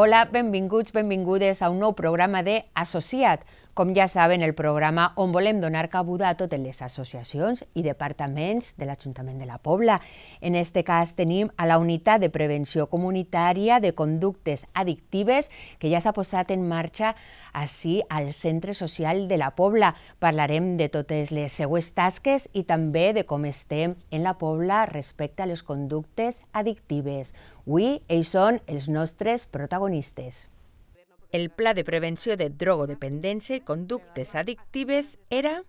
Hola, benvinguts, benvingudes a un nou programa de Associat. Com ja saben, el programa on volem donar cabuda a totes les associacions i departaments de l'Ajuntament de la Pobla. En este cas tenim a la Unitat de Prevenció Comunitària de Conductes Addictives que ja s'ha posat en marxa ací al Centre Social de la Pobla. Parlarem de totes les seues tasques i també de com estem en la Pobla respecte a les conductes addictives. Avui ells són els nostres protagonistes. El Pla de Prevenció de Drogodependència i Conductes Addictives era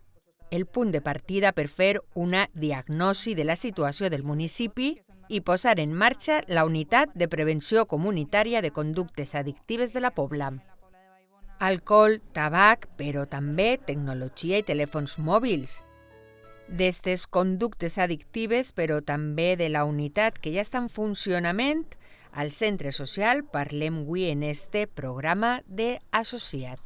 el punt de partida per fer una diagnosi de la situació del municipi i posar en marxa la Unitat de Prevenció Comunitària de Conductes Addictives de la Pobla. Alcohol, tabac, però també tecnologia i telèfons mòbils. D'estes conductes addictives, però també de la unitat que ja està en funcionament, al Centre Social parlem avui en este programa d'Associat.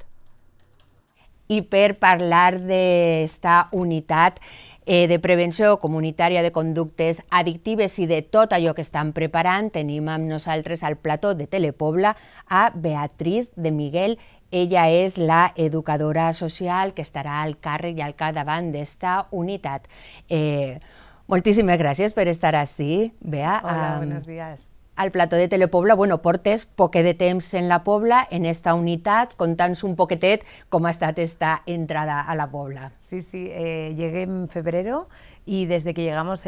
I per parlar d'esta unitat de prevenció comunitària de conductes addictives i de tot allò que estan preparant, tenim amb nosaltres al plató de Telepobla a Beatriz de Miguel. Ella és la educadora social que estarà al càrrec i al capdavant d'esta unitat. Moltíssimes gràcies per estar ací, Bea. Hola, buenos días. Al plató de Telepobla, bueno, portes poc de temps en la Pobla, en esta unitat, conta'ns un poquetet com ha estat esta entrada a la Pobla. Sí, llegué en febrero y desde que llegamos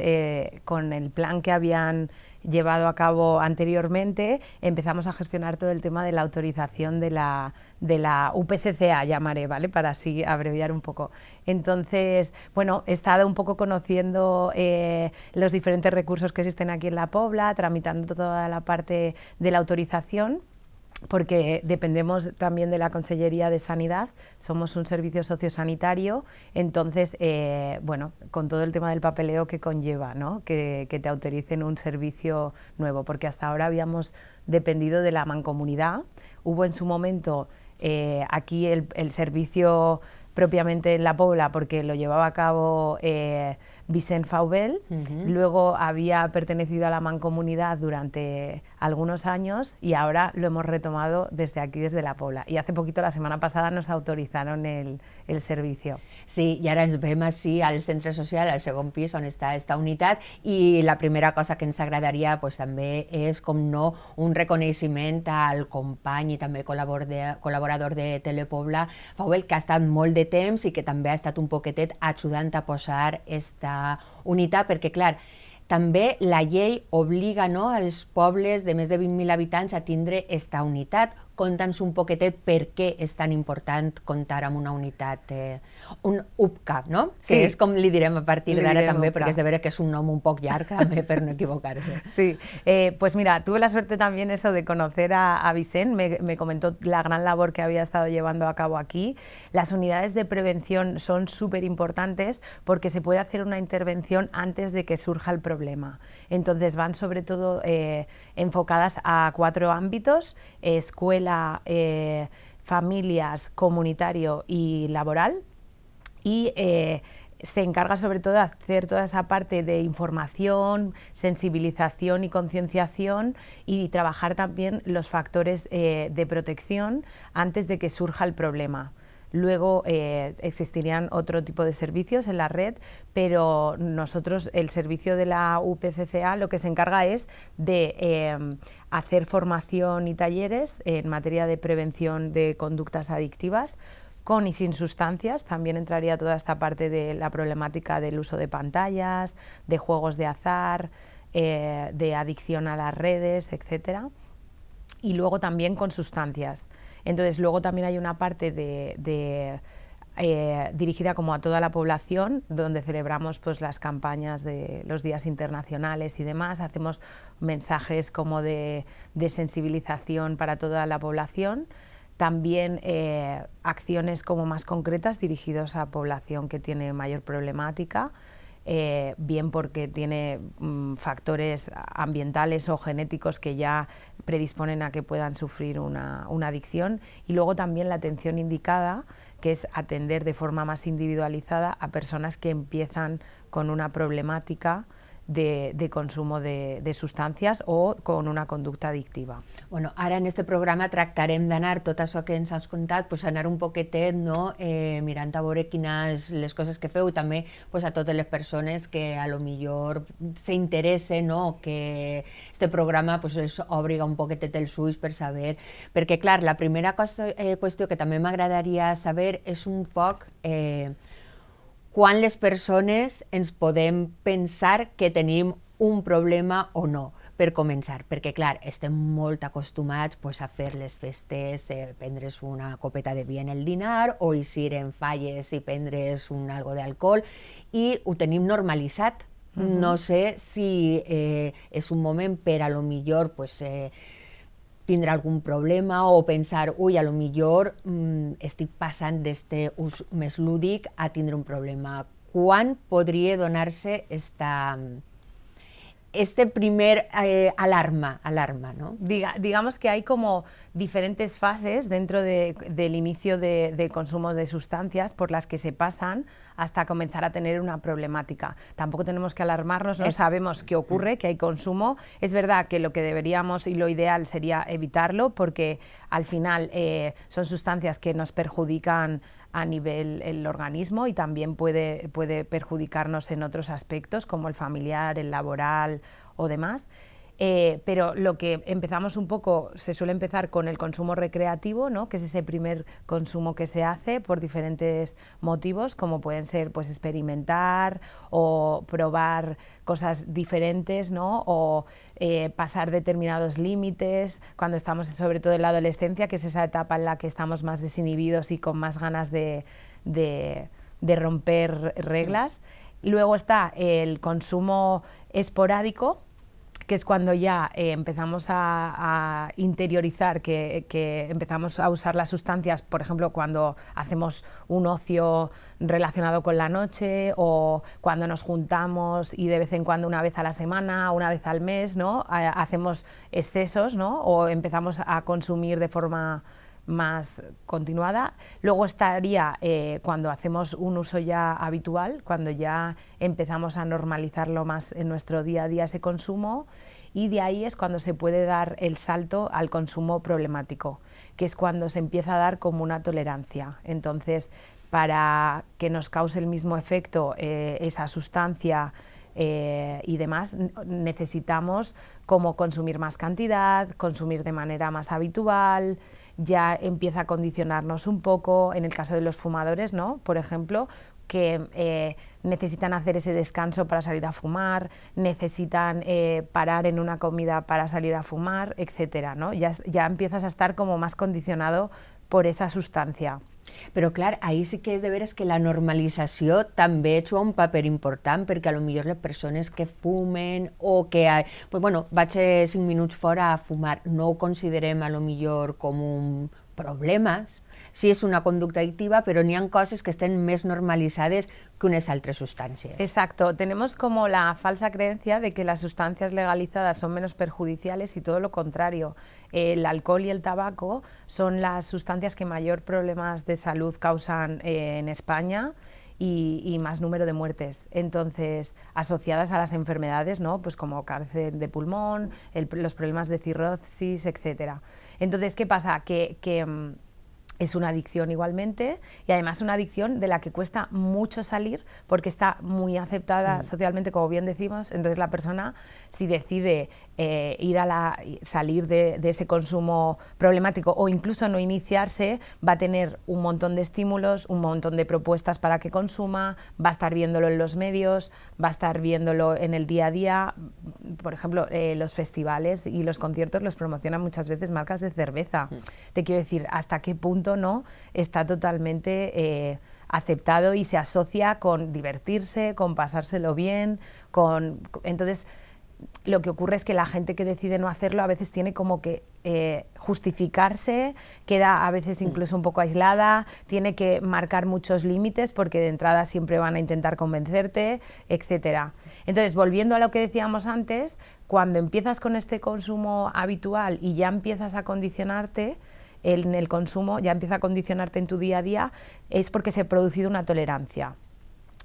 con el plan que habían llevado a cabo anteriormente, empezamos a gestionar todo el tema de la autorización de la UPCCA, llamaré, ¿vale? Para así abreviar un poco. Entonces, bueno, he estado un poco conociendo los diferentes recursos que existen aquí en la Pobla, tramitando toda la parte de la autorización, porque dependemos también de la Consellería de Sanidad, somos un servicio sociosanitario, entonces, bueno, con todo el tema del papeleo que conlleva, ¿no? Que te autoricen un servicio nuevo, porque hasta ahora habíamos dependido de la mancomunidad. Hubo en su momento aquí el servicio propiamente en la Pobla, porque lo llevaba a cabo Vicent Faubel, luego había pertenecido a la mancomunidad durante algunos años y ahora lo hemos retomado desde aquí, desde la Pobla. Y hace poquito, la semana pasada, nos autorizaron el servicio. Sí, i ara ens veiem així al centre social, al segon pis, on està esta unitat, i la primera cosa que ens agradaria pues, també és, com no, un reconeixement al company i també col·laborador de Telepobla, Faubel, que ha estat molt de temps i que també ha estat un poquetet ajudant a posar esta unitat, perquè clar, també la llei obliga, no, als pobles de més de 20.000 habitants a tindre esta unitat. Conta'ns un poquetet per què és tan important comptar amb una unitat, un UPCA, no? Sí. Que és com li direm a partir d'ara també, UPCA. perquè és de veure que és un nom un poc llarg, també per no equivocar-se. Sí, pues mira, tuve la suerte también eso de conocer a Vicent, me comentó la gran labor que había estado llevando a cabo aquí. Las unidades de prevención son súper importantes porque se puede hacer una intervención antes de que surja el problema. Entonces van sobre todo enfocadas a 4 ámbitos: escuela, familias, comunitario y laboral, y se encarga sobre todo de hacer toda esa parte de información, sensibilización y concienciación, y trabajar también los factores de protección antes de que surja el problema. Luego existirían otro tipo de servicios en la red, pero nosotros, el servicio de la UPCCA, lo que se encarga es de hacer formación y talleres en materia de prevención de conductas adictivas, con y sin sustancias. También entraría toda esta parte de la problemática del uso de pantallas, de juegos de azar, de adicción a las redes, etcétera. Y luego también con sustancias. Entonces luego también hay una parte dirigida como a toda la población, donde celebramos pues las campañas de los días internacionales y demás, hacemos mensajes como de sensibilización para toda la población, también acciones como más concretas dirigidas a población que tiene mayor problemática, bien porque tiene factores ambientales o genéticos que ya predisponen a que puedan sufrir una adicción, y luego también la atención indicada, que es atender de forma más individualizada a personas que empiezan con una problemática de consumo de sustancias o con una conducta adictiva. Bueno, ara en este programa tractarem d'anar tot això que ens has contat, pues, anar un poquetet, no? Mirant a veure quines les coses que feu, també pues, a totes les persones que a lo millor s'interessen, no? Que este programa pues, els obriga un poquetet els ulls per saber, perquè clar, la primera qüestió que també m'agradaria saber és un poc quan les persones ens podem pensar que tenim un problema o no, per començar, perquè clar, estem molt acostumats pues, a fer les festes, prendre's una copeta de vi en el dinar o eixir en falles i prendre's algo d'alcohol i ho tenim normalitzat. No sé si és un moment per a lo millor pues, tindre algun problema o pensar, ui, a lo millor estic passant d'este ús més lúdic a tindre un problema. Quan podria donar-se este primer alarma, ¿no? Digamos que hay como diferentes fases dentro del inicio de consumo de sustancias por las que se pasan hasta comenzar a tener una problemática. Tampoco tenemos que alarmarnos, ¿no? Sabemos que ocurre, que hay consumo. Es verdad que lo que deberíamos y lo ideal sería evitarlo porque al final son sustancias que nos perjudican a nivel el organismo y también puede perjudicarnos en otros aspectos como el familiar, el laboral o demás. Pero lo que empezamos un poco, se suele empezar con el consumo recreativo, ¿no? Que es ese primer consumo que se hace por diferentes motivos, como pueden ser pues, experimentar o probar cosas diferentes, ¿no? O pasar determinados límites, cuando estamos sobre todo en la adolescencia, que es esa etapa en la que estamos más desinhibidos y con más ganas de romper reglas. Luego está el consumo esporádico, que es cuando ya empezamos a interiorizar, que empezamos a usar las sustancias, por ejemplo, cuando hacemos un ocio relacionado con la noche o cuando nos juntamos y de vez en cuando, una vez a la semana, una vez al mes, ¿no? Hacemos excesos, ¿no? O empezamos a consumir de forma más continuada. Luego estaría cuando hacemos un uso ya habitual, cuando ya empezamos a normalizarlo más en nuestro día a día ese consumo, y de ahí es cuando se puede dar el salto al consumo problemático, que es cuando se empieza a dar como una tolerancia. Entonces, para que nos cause el mismo efecto esa sustancia y demás, necesitamos como consumir más cantidad, consumir de manera más habitual, ya empieza a condicionarnos un poco, en el caso de los fumadores, ¿no? Por ejemplo, que necesitan hacer ese descanso para salir a fumar, necesitan parar en una comida para salir a fumar, etcétera, ¿no? Ya empiezas a estar como más condicionado por esa sustancia. Però clar, ahir sí que és de veres que la normalització també juga un paper important, perquè a lo millor les persones que fumen o que, pues bueno, vaig 5 minuts fora a fumar, no ho considerem a lo millor com un problema, sí és una conducta adictiva, pero n'hi ha cosas que estén més normalitzades que unes altres substàncies. Exacto, tenemos como la falsa creencia de que las sustancias legalizadas son menos perjudiciales y todo lo contrario. El alcohol y el tabaco son las sustancias que mayor problemas de salud causan en España y más número de muertes, entonces asociadas a las enfermedades, ¿no? Pues como cáncer de pulmón, los problemas de cirrosis, etcétera. Entonces, ¿qué pasa? Que es una adicción igualmente y además una adicción de la que cuesta mucho salir porque está muy aceptada socialmente, como bien decimos. Entonces la persona, si decide salir de ese consumo problemático o incluso no iniciarse, va a tener un montón de estímulos, un montón de propuestas para que consuma, va a estar viéndolo en los medios, va a estar viéndolo en el día a día. Por ejemplo, los festivales y los conciertos los promocionan muchas veces marcas de cerveza. Te quiero decir, hasta qué punto no está totalmente aceptado y se asocia con divertirse, con pasárselo bien, entonces lo que ocurre es que la gente que decide no hacerlo a veces tiene como que justificarse, queda a veces incluso un poco aislada, tiene que marcar muchos límites porque de entrada siempre van a intentar convencerte, etcétera. Entonces, volviendo a lo que decíamos antes, cuando empiezas con este consumo habitual y ya empiezas a condicionarte en el consumo, ya empieza a condicionarte en tu día a día, es porque se ha producido una tolerancia.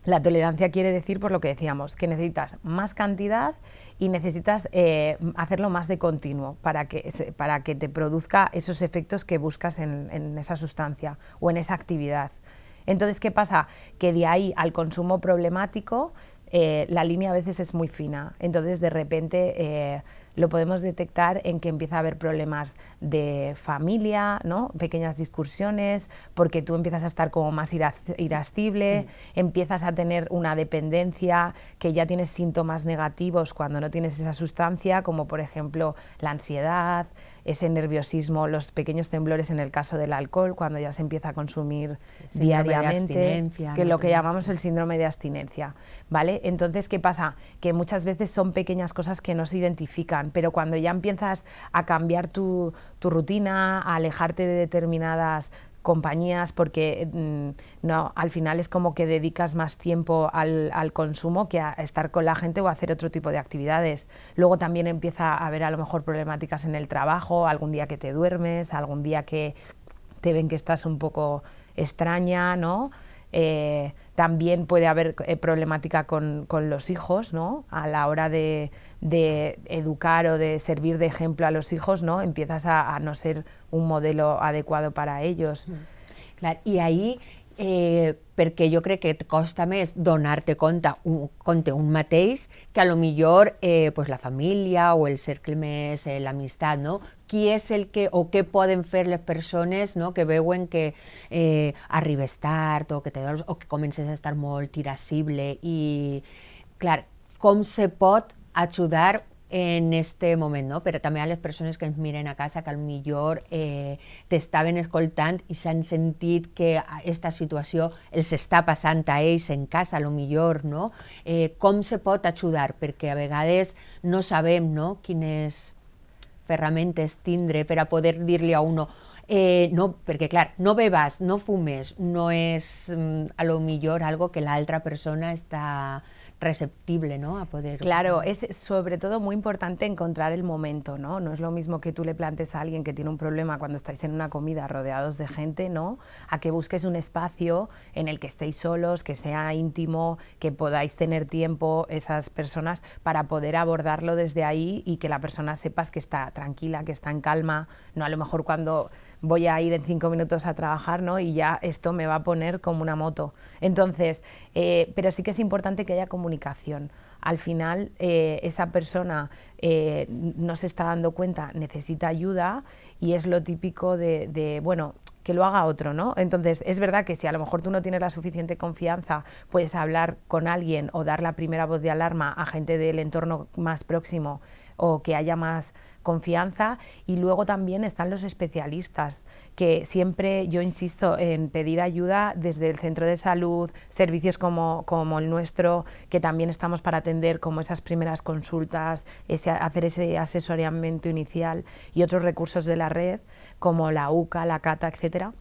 La tolerancia quiere decir, por lo que decíamos, que necesitas más cantidad y necesitas hacerlo más de continuo para que te produzca esos efectos que buscas en esa sustancia o en esa actividad. Entonces, ¿qué pasa? Que de ahí al consumo problemático la línea a veces es muy fina. Entonces, de repente lo podemos detectar en que empieza a haber problemas de familia, ¿no? Pequeñas discusiones, porque tú empiezas a estar como más irascible, empiezas a tener una dependencia, que ya tienes síntomas negativos cuando no tienes esa sustancia, como por ejemplo la ansiedad, ese nerviosismo, los pequeños temblores en el caso del alcohol, cuando ya se empieza a consumir diariamente, que lo que llamamos el síndrome de abstinencia, ¿vale? Entonces, ¿qué pasa? Que muchas veces son pequeñas cosas que no se identifican, pero cuando ya empiezas a cambiar tu rutina, a alejarte de determinadas compañías, porque no, al final es como que dedicas más tiempo al consumo que a estar con la gente o a hacer otro tipo de actividades. Luego también empieza a haber a lo mejor problemáticas en el trabajo, algún día que te duermes, algún día que te ven que estás un poco extraña, ¿no? También puede haber problemática con los hijos, ¿no? A la hora de educar o de servir de ejemplo a los hijos, ¿no? Empiezas a no ser un modelo adecuado para ellos. Clar, i ahir, perquè jo crec que et costa més donar-te compte un mateix que a lo millor pues la família o el cercle més, l'amistat, no? Qui és el que, o què poden fer les persones, no? Que veuen que arribes tard o que comences a estar molt irascible i, clar, com se pot ajudar en este moment, no? Però també a les persones que ens miren a casa que potser t'estaven escoltant i s'han sentit que aquesta situació els està passant a ells en casa, potser, no? Com se pot ajudar? Perquè a vegades no sabem, no?, quines ferramentes tindre per a poder dir-li a uno no, perquè clar, no bebas, no fumes, no és a lo millor algo que la otra persona está receptible, ¿no?, a poder... Claro, es sobre todo muy importante encontrar el momento, ¿no? No es lo mismo que tú le plantes a alguien que tiene un problema cuando estáis en una comida rodeados de gente, ¿no?, a que busques un espacio en el que estéis solos, que sea íntimo, que podáis tener tiempo esas personas para poder abordarlo desde ahí y que la persona sepas que está tranquila, que está en calma, no a lo mejor cuando voy a ir en 5 minutos a trabajar, ¿no?, y ya esto me va a poner como una moto. Entonces, pero sí que es importante que haya comunicación. Al final, esa persona no se está dando cuenta, necesita ayuda y es lo típico de bueno, que lo haga otro, ¿no? Entonces, es verdad que si a lo mejor tú no tienes la suficiente confianza, puedes hablar con alguien o dar la primera voz de alarma a gente del entorno más próximo o que haya más confianza. Y luego también están los especialistas, que siempre yo insisto en pedir ayuda desde el centro de salud, servicios como el nuestro, que también estamos para atender como esas primeras consultas, hacer ese asesoramiento inicial, y otros recursos de la red como la UCA, la CATA, etcétera,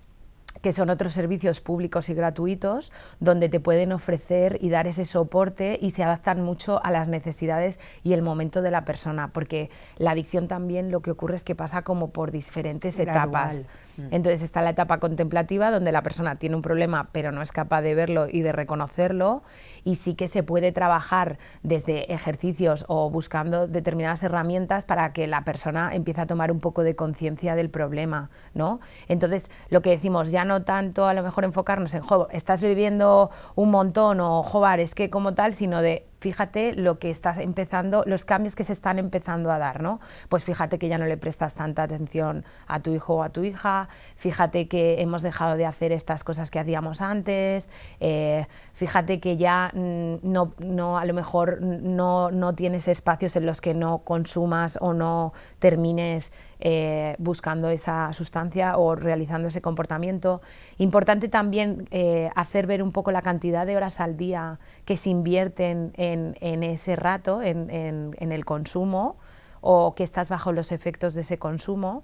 que son otros servicios públicos y gratuitos donde te pueden ofrecer y dar ese soporte y se adaptan mucho a las necesidades y el momento de la persona, porque la adicción también lo que ocurre es que pasa como por diferentes etapas. Entonces está la etapa contemplativa donde la persona tiene un problema pero no es capaz de verlo y de reconocerlo, y sí que se puede trabajar desde ejercicios o buscando determinadas herramientas para que la persona empiece a tomar un poco de conciencia del problema, ¿no? Entonces lo que decimos, ya no tanto a lo mejor enfocarnos en, jo, estás bebiendo un montón o, joder, es que como tal, sino de, fíjate lo que estás empezando, los cambios que se están empezando a dar, ¿no? Pues fíjate que ya no le prestas tanta atención a tu hijo o a tu hija, fíjate que hemos dejado de hacer estas cosas que hacíamos antes, fíjate que ya no a lo mejor no tienes espacios en los que no consumas o no termines buscando esa sustancia o realizando ese comportamiento. Importante también hacer ver un poco la cantidad de horas al día que se invierten en ese rato, en el consumo, o que estás bajo los efectos de ese consumo,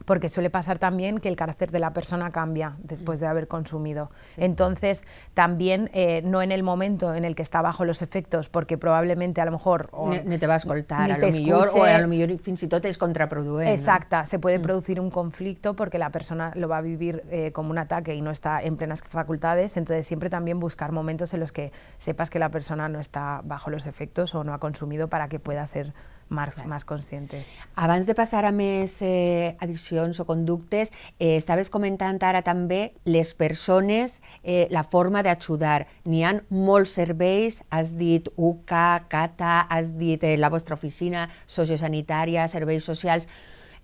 porque suele pasar también que el carácter de la persona cambia después de haber consumido. Entonces, también no en el momento en el que está bajo los efectos, porque probablemente a lo mejor... Ni te va a escoltar, a lo millor, o a lo millor fins i tot és contraproduent. Exacte, se puede producir un conflicto porque la persona lo va a vivir como un ataque y no está en plenas facultades, entonces siempre también buscar momentos en los que sepas que la persona no está bajo los efectos o no ha consumido para que pueda ser más consciente. Abans de passar a més addiccions o conductes, estaves comentant ara també les persones, la forma d'ajudar. N'hi ha molts serveis, has dit UCA, CATA, has dit la vostra oficina sociosanitària, serveis socials.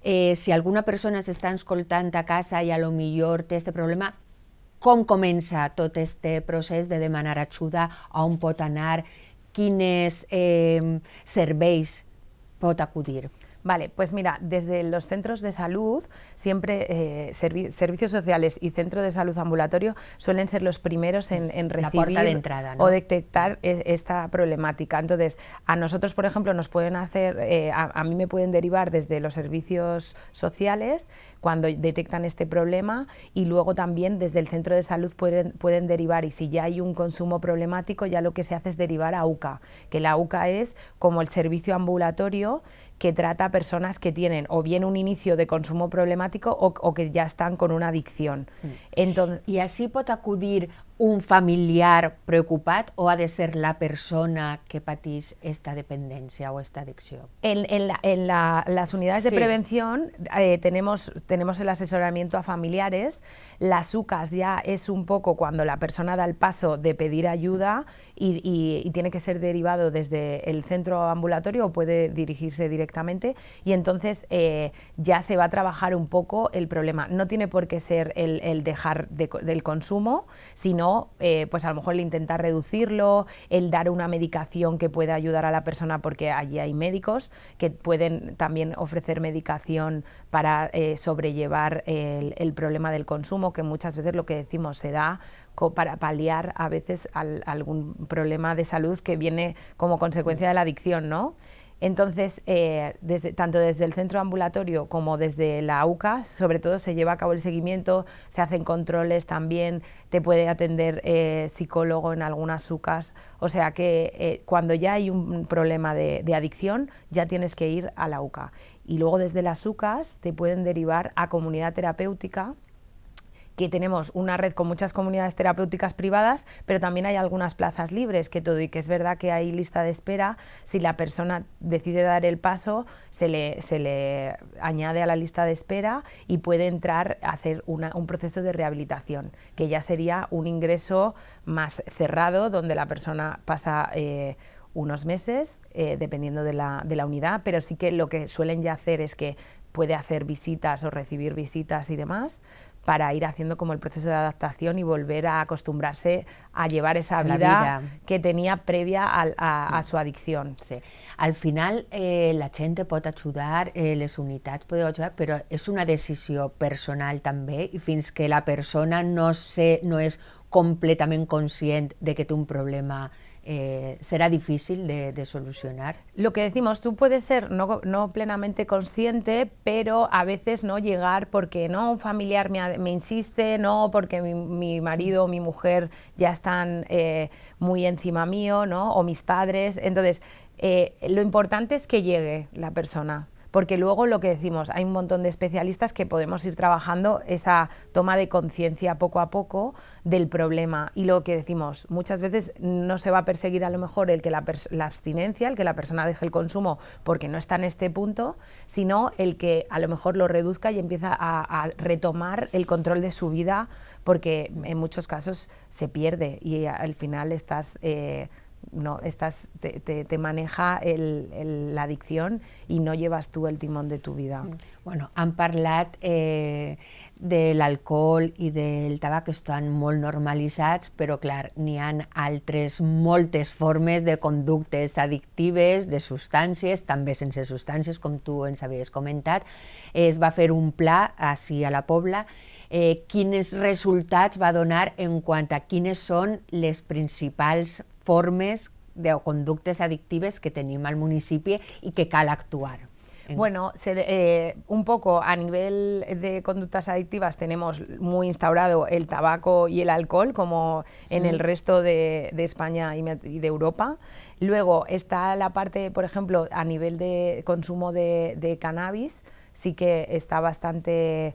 Si alguna persona s'està escoltant a casa i a lo millor té aquest problema, com comença tot aquest procés de demanar ajuda, on pot anar, quins serveis pot acudir? Vale, pues mira, desde los centros de salud, siempre servicios sociales y centro de salud ambulatorio suelen ser los primeros en recibir la puerta de entrada, ¿no? O detectar esta problemática. Entonces, a nosotros, por ejemplo, nos pueden hacer, a mí me pueden derivar desde los servicios sociales cuando detectan este problema, y luego también desde el centro de salud pueden derivar, y si ya hay un consumo problemático, ya lo que se hace es derivar a UCA, que la UCA es como el servicio ambulatorio que trata a personas que tienen o bien un inicio de consumo problemático o que ya están con una adicción. Entonces, ¿y así pot acudir un familiar preocupat o ha de ser la persona que patís esta dependencia o esta adicción? En las unidades de prevención tenemos el asesoramiento a familiares. Las UCAs ya es un poco cuando la persona da el paso de pedir ayuda y tiene que ser derivado desde el centro ambulatorio o puede dirigirse directamente, y entonces ya se va a trabajar un poco el problema. No tiene por qué ser el dejar del consumo, sino pues a lo mejor el intentar reducirlo, el dar una medicación que pueda ayudar a la persona, porque allí hay médicos que pueden también ofrecer medicación para sobrellevar el problema del consumo, que muchas veces lo que decimos se da para paliar a veces algún problema de salud que viene como consecuencia de la adicción, ¿no? Entonces, tanto desde el centro ambulatorio como desde la UCA, sobre todo se lleva a cabo el seguimiento, se hacen controles también, te puede atender psicólogo en algunas UCAs, o sea que cuando ya hay un problema de adicción, ya tienes que ir a la UCA. Y luego desde las UCAs te pueden derivar a comunidad terapéutica, que tenemos una red con muchas comunidades terapéuticas privadas, pero también hay algunas plazas libres, que es verdad que hay lista de espera. Si la persona decide dar el paso, se le añade a la lista de espera y puede entrar a hacer un proceso de rehabilitación, que ya sería un ingreso más cerrado, donde la persona pasa unos meses, dependiendo de la unidad, pero sí que lo que suelen ya hacer es que puede hacer visitas o recibir visitas y demás, para ir haciendo como el proceso de adaptación y volver a acostumbrarse a llevar esa vida que tenía previa a su adicción. Sí. Al final la gent pot ajudar, les unitats poden ajudar, però és una decisió personal també, i fins que la persona no és completament conscient de que té un problema, será difícil de solucionar. Lo que decimos, tú puedes ser no plenamente consciente, pero a veces no llegar porque no un familiar me insiste, no porque mi marido o mi mujer ya están muy encima mío, ¿no? O mis padres. Entonces, lo importante es que llegue la persona, porque luego lo que decimos, hay un montón de especialistas que podemos ir trabajando esa toma de conciencia poco a poco del problema, y lo que decimos, muchas veces no se va a perseguir a lo mejor el que la abstinencia, el que la persona deje el consumo porque no está en este punto, sino el que a lo mejor lo reduzca y empieza a retomar el control de su vida, porque en muchos casos se pierde y al final te maneja la adicción y no llevas tú el timón de tu vida. Bueno, han parlat de l'alcohol i del tabac, que estan molt normalitzats, però clar, n'hi ha moltes formes de conductes addictives, de substàncies, també sense substàncies, com tu ens havies comentat. Es va fer un pla ací a la Pobla. Quins resultats va donar en quant a quines són les principals formes de conductes addictives que tenim al municipi i que cal actuar? Bueno, un poco a nivel de conductas adictivas tenemos muy instaurado el tabaco y el alcohol, como en el resto de España y de Europa. Luego está la parte, por ejemplo, a nivel de consumo de cannabis, sí que está bastante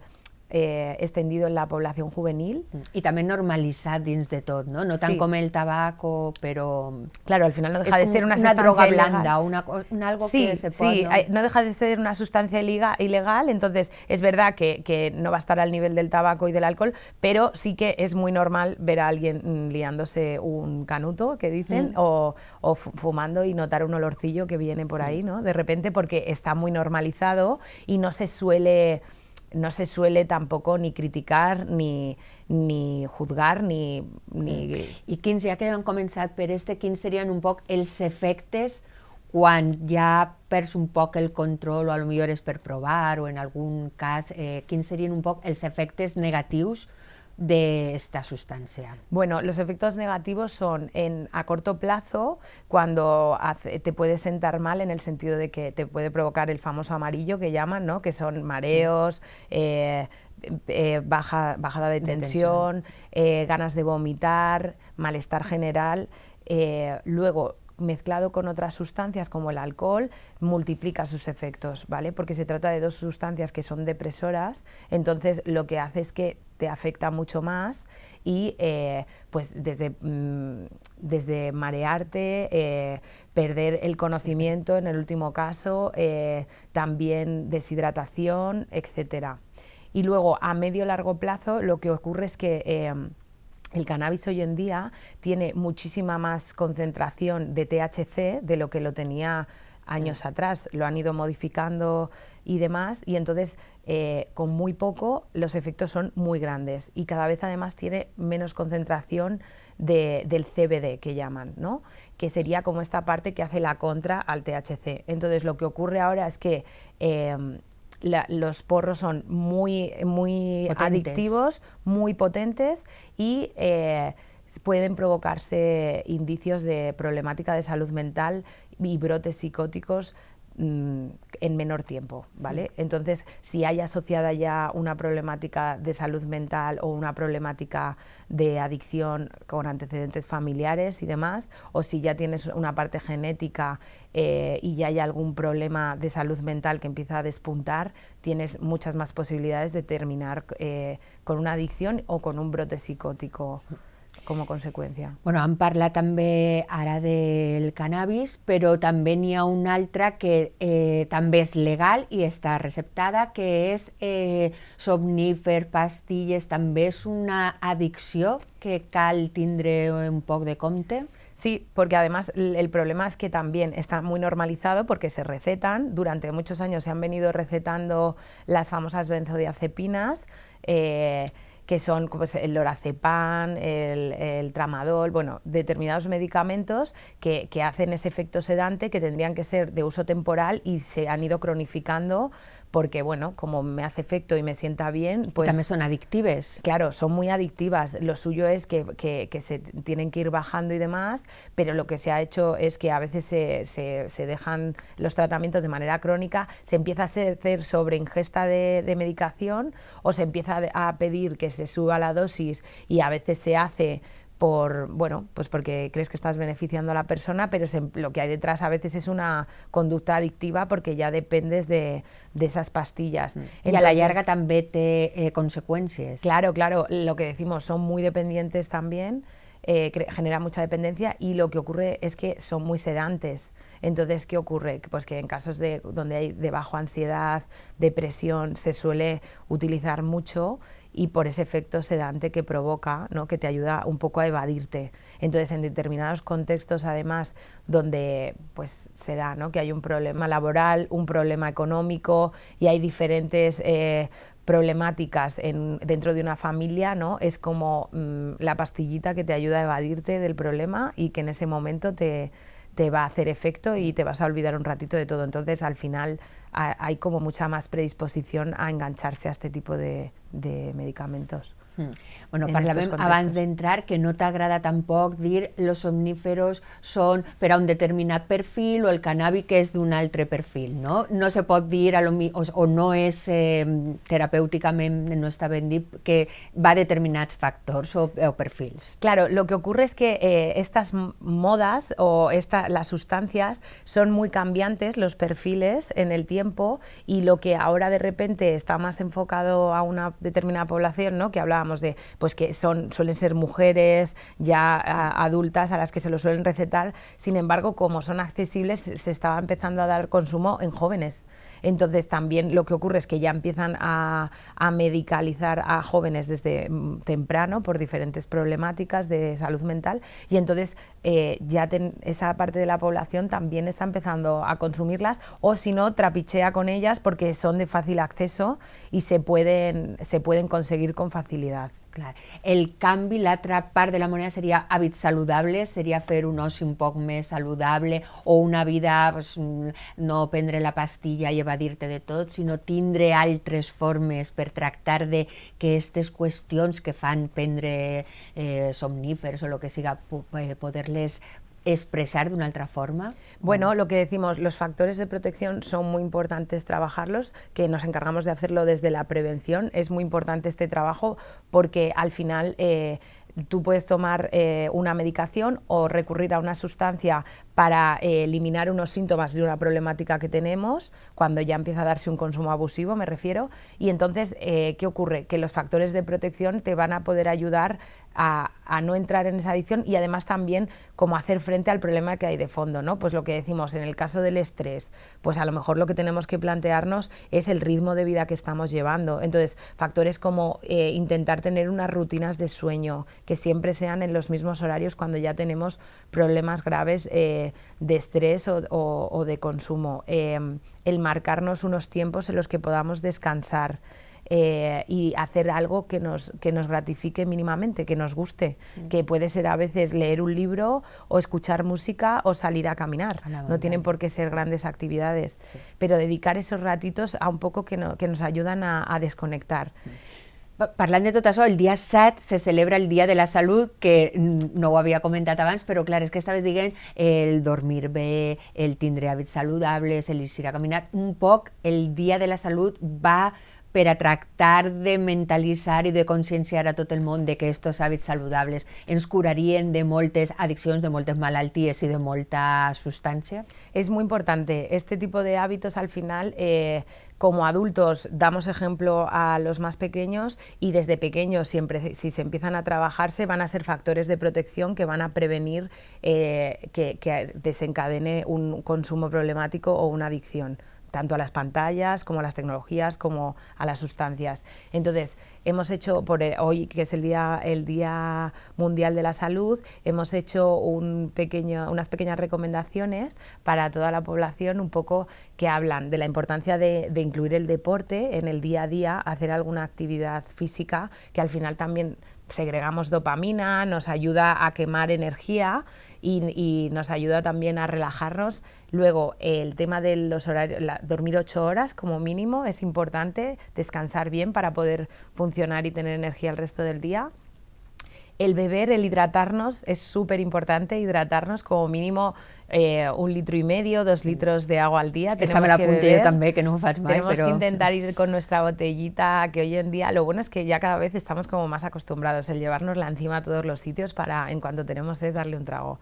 extendido en la población juvenil. I també normalitzat dins de tot, no? No tant Sí. com el tabaco, però... Claro, al final no deja de ser una droga sustancia blanda, ilegal. algo Sí, que se pot... sí, ¿no? no deja de ser una sustancia ilegal, entonces es verdad que no va a estar al nivel del tabaco y del alcohol, pero sí que es muy normal ver a alguien liándose un canuto, que dicen, o fumando y notar un olorcillo que viene por ahí, ¿no? De repente, porque está muy normalizado y no se suele tampoco ni criticar, ni juzgar, ni... I quins, ja que hem començat per quins serien un poc els efectes quan ja perds un poc el control, o potser és per provar, o en algun cas, quins serien un poc els efectes negatius de esta sustancia? Bueno, los efectos negativos son a corto plazo, cuando te puede sentar mal en el sentido de que te puede provocar el famoso amarillo que llaman, ¿no? Que son mareos, bajada de tensión, ganas de vomitar, malestar general. Luego, mezclado con otras sustancias como el alcohol, multiplica sus efectos, ¿vale? Porque se trata de dos sustancias que son depresoras, entonces lo que hace es que te afecta mucho más y pues desde marearte, perder el conocimiento en el último caso, también deshidratación, etcétera. Y luego a medio largo plazo lo que ocurre es que el cannabis hoy en día tiene muchísima más concentración de THC de lo que lo tenía años atrás, lo han ido modificando y demás, y entonces con muy poco los efectos son muy grandes y cada vez además tiene menos concentración del CBD que llaman, ¿no? Que sería como esta parte que hace la contra al THC. Entonces lo que ocurre ahora es que los porros son muy adictivos, muy potentes y pueden provocarse indicios de problemática de salud mental y brotes psicóticos en menor tiempo, ¿vale? Entonces, si hay asociada ya una problemática de salud mental o una problemática de adicción con antecedentes familiares y demás, o si ya tienes una parte genética y ya hay algún problema de salud mental que empieza a despuntar, tienes muchas más posibilidades de terminar con una adicción o con un brote psicótico com a conseqüència. Bueno, hem parlat també ara del cannabis, però també n'hi ha una altra que també és legal i està receptada, que és somnífer, pastilles, també és una addicció que cal tindre un poc de compte. Sí, porque además el problema es que también está muy normalizado porque se recetan, durante muchos años se han venido recetando las famosas benzodiazepinas, que son pues, el lorazepam, el tramadol, bueno, determinados medicamentos que hacen ese efecto sedante, que tendrían que ser de uso temporal y se han ido cronificando porque, bueno, como me hace efecto y me sienta bien, pues... También son adictives. Claro, son muy adictivas. Lo suyo es que se tienen que ir bajando y demás, pero lo que se ha hecho es que a veces se dejan los tratamientos de manera crónica, se empieza a hacer sobreingesta de medicación o se empieza a pedir que se suba la dosis y a veces se hace pues porque crees que estás beneficiando a la persona, pero lo que hay detrás a veces es una conducta adictiva porque ya dependes de esas pastillas. Entonces, y a la larga también té consecuencias. Claro, lo que decimos, son muy dependientes también, genera mucha dependencia y lo que ocurre es que son muy sedantes. Entonces, ¿qué ocurre? Pues que en casos donde hay de bajo ansiedad, depresión, se suele utilizar mucho y por ese efecto sedante que provoca, ¿no? Que te ayuda un poco a evadirte. Entonces, en determinados contextos, además, donde pues, se da, ¿no? Que hay un problema laboral, un problema económico y hay diferentes problemáticas dentro de una familia, ¿no? Es como la pastillita que te ayuda a evadirte del problema y que en ese momento te va a hacer efecto y te vas a olvidar un ratito de todo. Entonces, al final, hay como mucha más predisposición a engancharse a este tipo de medicamentos. Bueno, parlàvem abans d'entrar que no t'agrada tampoc dir els somníferos són per a un determinat perfil o el cannàbic és d'un altre perfil, no? No se pot dir, o no és terapèuticament, no està ben dit, que va a determinats factors o perfils. Claro, lo que ocurre es que estas modas o las sustancias son muy cambiantes, los perfiles en el tiempo, y lo que ahora de repente está más enfocado a una determinada población, ¿no? Que hablábamos de pues que suelen ser mujeres ya adultas a las que se lo suelen recetar, sin embargo, como son accesibles, se estaba empezando a dar consumo en jóvenes. Entonces también lo que ocurre es que ya empiezan a medicalizar a jóvenes desde temprano por diferentes problemáticas de salud mental, y entonces esa parte de la población también está empezando a consumirlas, o si no, trapichea con ellas porque son de fácil acceso y se pueden conseguir con facilidad. Clar. El canvi, l'altra part de la moneda seria hàbits saludables, seria fer un oci un poc més saludable o una vida, pues, no prendre la pastilla i evadir-te de tot, sinó tindre altres formes per tractar de que aquestes qüestions que fan prendre somnífers o el que siga, poder-les expresar de una otra forma. Bueno, lo que decimos, los factores de protección son muy importantes trabajarlos, que nos encargamos de hacerlo desde la prevención. Es muy importante este trabajo porque al final tú puedes tomar una medicación o recurrir a una sustancia para eliminar unos síntomas de una problemática que tenemos, cuando ya empieza a darse un consumo abusivo, me refiero, y entonces, ¿qué ocurre? Que los factores de protección te van a poder ayudar a no entrar en esa adicción, y además también como hacer frente al problema que hay de fondo, ¿no? Pues lo que decimos, en el caso del estrés, pues a lo mejor lo que tenemos que plantearnos es el ritmo de vida que estamos llevando. Entonces, factores como intentar tener unas rutinas de sueño que siempre sean en los mismos horarios cuando ya tenemos problemas graves de estrés o de consumo. El marcarnos unos tiempos en los que podamos descansar. Y hacer algo que nos gratifique mínimamente, que nos guste, que puede ser a veces leer un libro o escuchar música o salir a caminar. No tienen por qué ser grandes actividades, pero dedicar esos ratitos a un poco que nos ayudan a desconectar. Parlant de tot això, el dia 7 se celebra el Dia de la Salut, que no ho havia comentat abans, però clar, és que estaves dient el dormir bé, el tindre hàbits saludables, el ir a caminar, un poc el Dia de la Salut va per a tractar de mentalitzar i de conscienciar a tot el món de que aquests hàbits saludables ens curarien de moltes addiccions, de moltes malalties i de molta substància? Es muy importante. Este tipo de hábitos al final, como adultos, damos ejemplo a los más pequeños, y desde pequeños siempre, si se empiezan a trabajarse, van a ser factores de protección que van a prevenir que desencadene un consumo problemático o una adicción, tanto a las pantallas como a las tecnologías como a las sustancias. Entonces, hemos hecho, hoy que es el Día Mundial de la Salud, hemos hecho unas pequeñas recomendaciones para toda la población, un poco que hablan de la importancia de incluir el deporte en el día a día, hacer alguna actividad física, que al final también segregamos dopamina, nos ayuda a quemar energía y nos ayuda también a relajarnos. Luego, el tema de los horarios, dormir 8 horas como mínimo es importante, descansar bien para poder funcionar y tener energía el resto del día. El beber, el hidratarnos, es súper importante, hidratarnos como mínimo 1,5 litros, 2 litros de agua al día. Esta me la apunté yo también, que no me faig mai, tenemos que intentar ir con nuestra botellita, que hoy en día, lo bueno es que ya cada vez estamos como más acostumbrados el llevárnosla encima a todos los sitios para, en cuanto tenemos sed, darle un trago.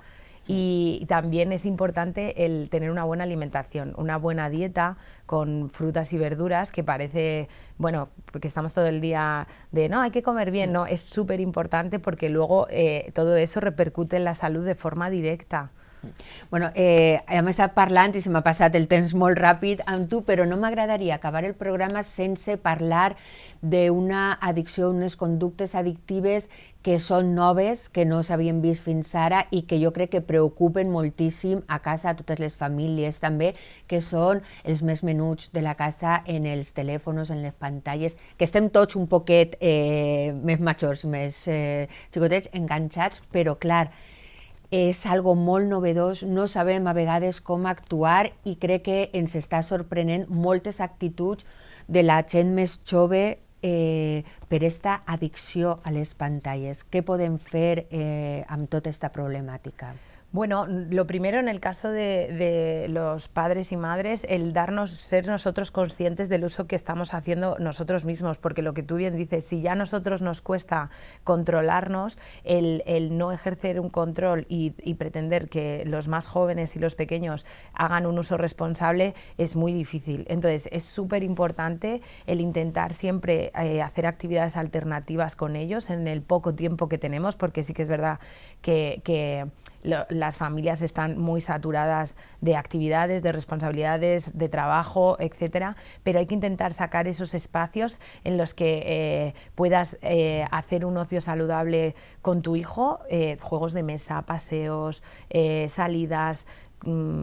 Y también es importante el tener una buena alimentación, una buena dieta con frutas y verduras, que parece, bueno, que estamos todo el día de no, hay que comer bien, no, es súper importante porque luego todo eso repercute en la salud de forma directa. Bueno, hem estat parlant i se m'ha passat el temps molt ràpid amb tu, però no m'agradaria acabar el programa sense parlar d'una addicció, unes conductes addictives que són noves, que no s'havien vist fins ara i que jo crec que preocupen moltíssim a casa, a totes les famílies també, que són els més menuts de la casa en els telèfons, en les pantalles, que estem tots un poquet més majors, més xicotets, enganxats, però clar, és algo molt novedós, no sabem a vegades com actuar i crec que ens està sorprenent moltes actituds de la gent més jove per esta addicció a les pantalles. Què podem fer amb tota esta problemàtica? Bueno, lo primero en el caso de los padres y madres, el ser nosotros conscientes del uso que estamos haciendo nosotros mismos, porque lo que tú bien dices, si ya a nosotros nos cuesta controlarnos, el no ejercer un control y pretender que los más jóvenes y los pequeños hagan un uso responsable es muy difícil. Entonces es súper importante el intentar siempre hacer actividades alternativas con ellos en el poco tiempo que tenemos, porque sí que es verdad que las familias están muy saturadas de actividades, de responsabilidades, de trabajo, etcétera, pero hay que intentar sacar esos espacios en los que puedas hacer un ocio saludable con tu hijo, juegos de mesa, paseos, salidas,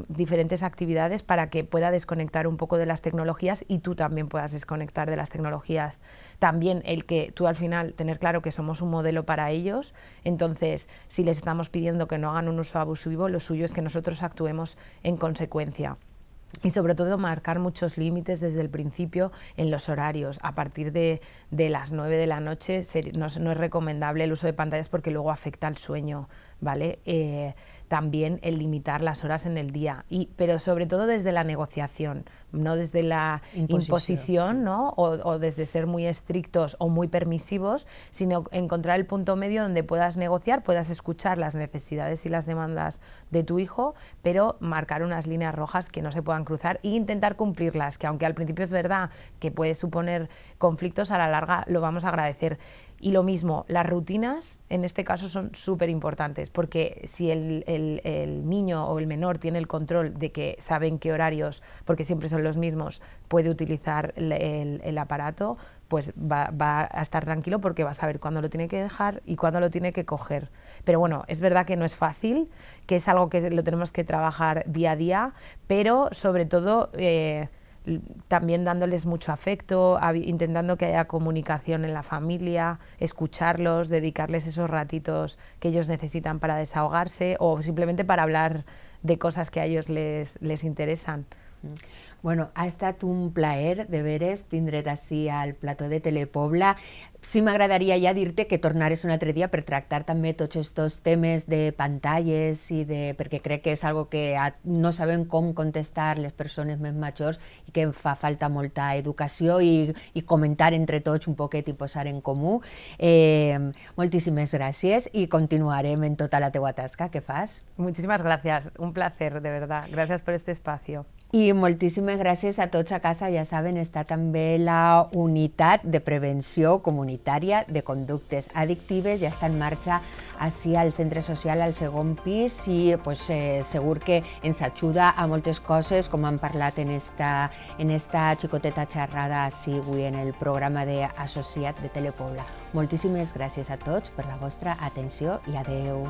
diferentes actividades para que pueda desconectar un poco de las tecnologías y tú también puedas desconectar de las tecnologías. También el que tú al final tener claro que somos un modelo para ellos, entonces si les estamos pidiendo que no hagan un uso abusivo, lo suyo es que nosotros actuemos en consecuencia. Y sobre todo marcar muchos límites desde el principio en los horarios. A partir de las 9 de la noche no es recomendable el uso de pantallas porque luego afecta al sueño, ¿vale? También el limitar las horas en el día, pero sobre todo desde la negociación, no desde la imposición, ¿no? o desde ser muy estrictos o muy permisivos, sino encontrar el punto medio donde puedas negociar, puedas escuchar las necesidades y las demandas de tu hijo, pero marcar unas líneas rojas que no se puedan cruzar e intentar cumplirlas, que aunque al principio es verdad que puede suponer conflictos, a la larga lo vamos a agradecer. Y lo mismo, las rutinas en este caso son súper importantes, porque si el niño o el menor tiene el control de que sabe en qué horarios, porque siempre son los mismos, puede utilizar el aparato, pues va a estar tranquilo porque va a saber cuándo lo tiene que dejar y cuándo lo tiene que coger. Pero bueno, es verdad que no es fácil, que es algo que lo tenemos que trabajar día a día, pero sobre todo también dándoles mucho afecto, intentando que haya comunicación en la familia, escucharlos, dedicarles esos ratitos que ellos necesitan para desahogarse o simplemente para hablar de cosas que a ellos les interesan. Bueno, ha estat un plaer, de veres, tindre't ací al plató de Telepobla. Sí m'agradaria ja dir-te que tornares un altre dia per tractar també tots aquests temes de pantalles perquè crec que és algo que no sabem com contestar les persones més majors i que fa falta molta educació i comentar entre tots un poquet i posar en comú. Moltíssimes gràcies i continuarem en tota la teua tasca que fas. Muchísimas gracias, un placer, de verdad. Gracias por este espacio. I moltíssimes gràcies a tots a casa. Ja saben, està també la unitat de prevenció comunitària de conductes addictives. Ja està en marxa ací al centre social, al segon pis, i segur que ens ajuda a moltes coses, com han parlat en esta xicoteta xerrada ací avui en el programa d'Associat de Telepobla. Moltíssimes gràcies a tots per la vostra atenció i adeu.